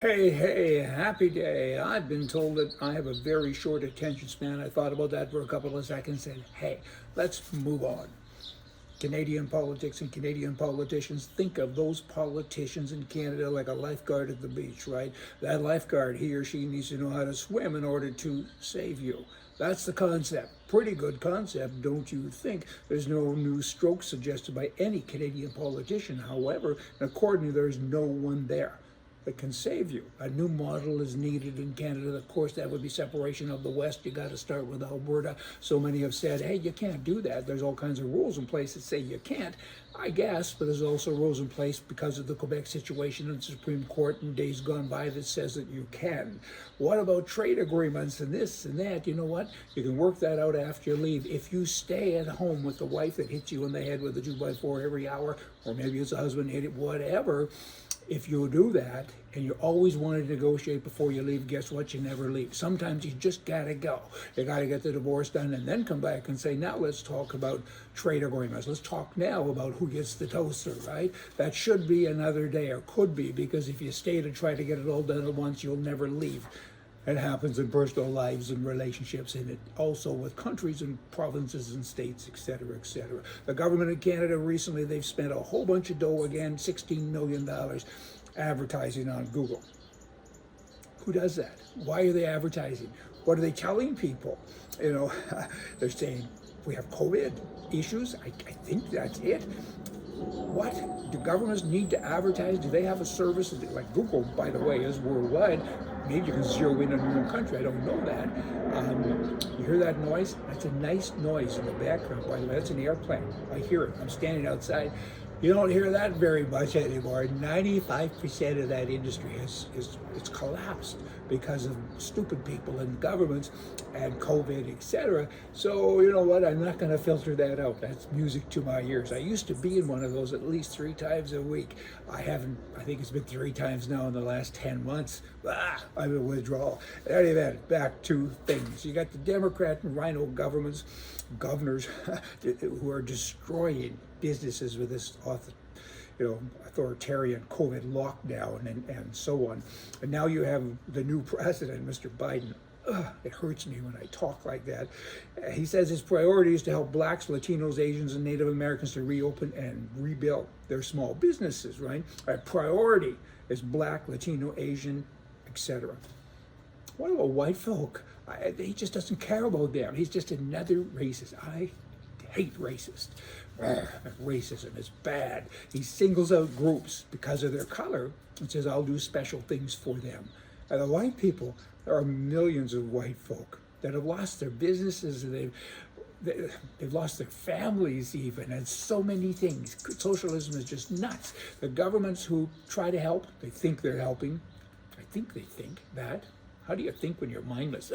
Hey, happy day. I've been told that I have a very short attention span. I thought about that for a couple of seconds and said, hey, let's move on. Canadian politics and Canadian politicians, think of those politicians in Canada like a lifeguard at the beach, right? That lifeguard, he or she needs to know how to swim in order to save you. That's the concept. Pretty good concept, don't you think? There's no new stroke suggested by any Canadian politician. However, accordingly, there's no one there that can save you. A new model is needed in Canada. Of course, that would be separation of the West. You got to start with Alberta. So many have said, hey, you can't do that. There's all kinds of rules in place that say you can't, I guess, but there's also rules in place because of the Quebec situation in the Supreme Court in days gone by that says that you can. What about trade agreements and this and that? You know what? You can work that out after you leave. If you stay at home with the wife that hits you in the head with a 2x4 every hour, or maybe it's a husband hit it, whatever, if you do that and you always want to negotiate before you leave, guess what? You never leave. Sometimes you just gotta go. You gotta get the divorce done and then come back and say, now let's talk about trade agreements. Let's talk now about who gets the toaster, right? That should be another day, or could be, because if you stay to try to get it all done at once, you'll never leave. It happens in personal lives and relationships, and it also with countries and provinces and states, etc., etc. The government of Canada recently, they've spent a whole bunch of dough again, $16 million advertising on Google. Who does that? Why are they advertising? What are they telling people? You know, they're saying we have COVID issues. I think that's it. What do governments need to advertise? Do they have a service like Google, by the way, is worldwide? Maybe you can zero in on your own country. I don't know that. You hear that noise? That's a nice noise in the background, by the way. That's an airplane. I hear it. I'm standing outside. You don't hear that very much anymore. 95% of that industry it's collapsed because of stupid people and governments and COVID, etc. So you know what? I'm not going to filter that out. That's music to my ears. I used to be in one of those at least 3 times a week. I haven't. I think it's been 3 times now in the last 10 months. I'm in withdrawal. Anyway, back to things. You got the Democrat and Rhino governors who are destroying businesses with this authoritarian COVID lockdown and so on. And now you have the new president, Mr. Biden. It hurts me when I talk like that. He says his priority is to help blacks, Latinos, Asians, and Native Americans to reopen and rebuild their small businesses, right? Our priority is black, Latino, Asian, etc. What about white folk? He just doesn't care about them. He's just another racist. I hate racist. Racism is bad. He singles out groups because of their color and says, I'll do special things for them. And the white people, there are millions of white folk that have lost their businesses, and they've lost their families even, and so many things. Socialism is just nuts. The governments who try to help, they think they're helping. I think they think that. How do you think when you're mindless?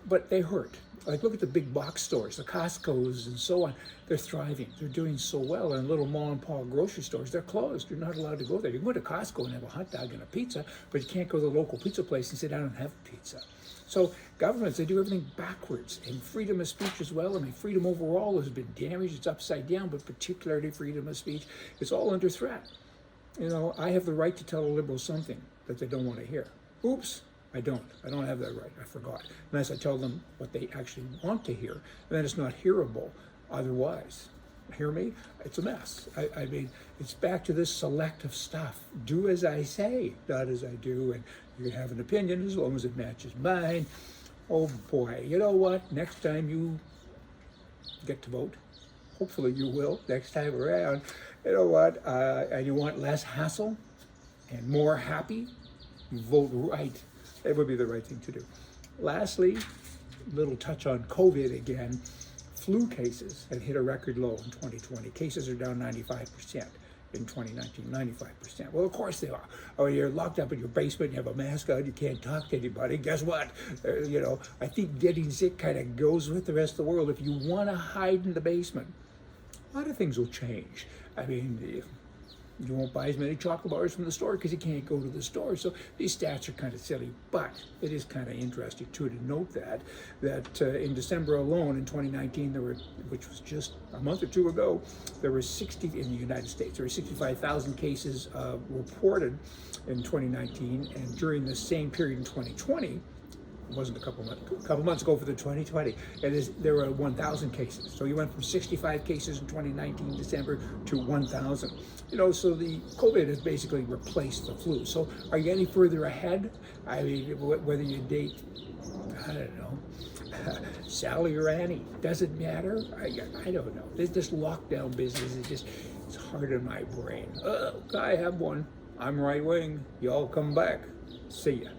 But they hurt. Like, look at the big box stores, the Costco's and so on. They're thriving. They're doing so well. And little mom and pop grocery stores, they're closed. You're not allowed to go there. You can go to Costco and have a hot dog and a pizza, but you can't go to the local pizza place and sit down and have pizza. So governments, they do everything backwards. And freedom of speech as well. I mean, freedom overall has been damaged. It's upside down, but particularly freedom of speech, it's all under threat. You know, I have the right to tell the liberals something that they don't want to hear. Oops. I don't have that right. I forgot. Unless I tell them what they actually want to hear, then it's not hearable otherwise. Hear me? It's a mess. I mean, it's back to this selective stuff. Do as I say, not as I do. And you can have an opinion as long as it matches mine. Oh boy, you know what? Next time you get to vote, hopefully you will next time around, you know what? And you want less hassle and more happy, vote right. It would be the right thing to do. Lastly, little touch on COVID again. Flu cases have hit a record low in 2020. Cases are down 95% in 2019, 95%. Well, of course they are. Oh, you're locked up in your basement, you have a mask on, you can't talk to anybody. Guess what? I think getting sick kind of goes with the rest of the world. If you want to hide in the basement, a lot of things will change. I mean, You won't buy as many chocolate bars from the store because you can't go to the store. So these stats are kind of silly, but it is kind of interesting too to note that in December alone in 2019 there were, which was just a month or two ago, there were 60 in the United States. There were 65,000 cases reported in 2019, and during the same period in 2020. It wasn't a couple months ago for the 2020. There were 1,000 cases. So you went from 65 cases in 2019 December to 1,000. You know, so the COVID has basically replaced the flu. So are you any further ahead? I mean, whether you date, I don't know, Sally or Annie, doesn't matter. I don't know. This lockdown business is just, it's hard on my brain. I have one. I'm right wing. Y'all come back. See ya.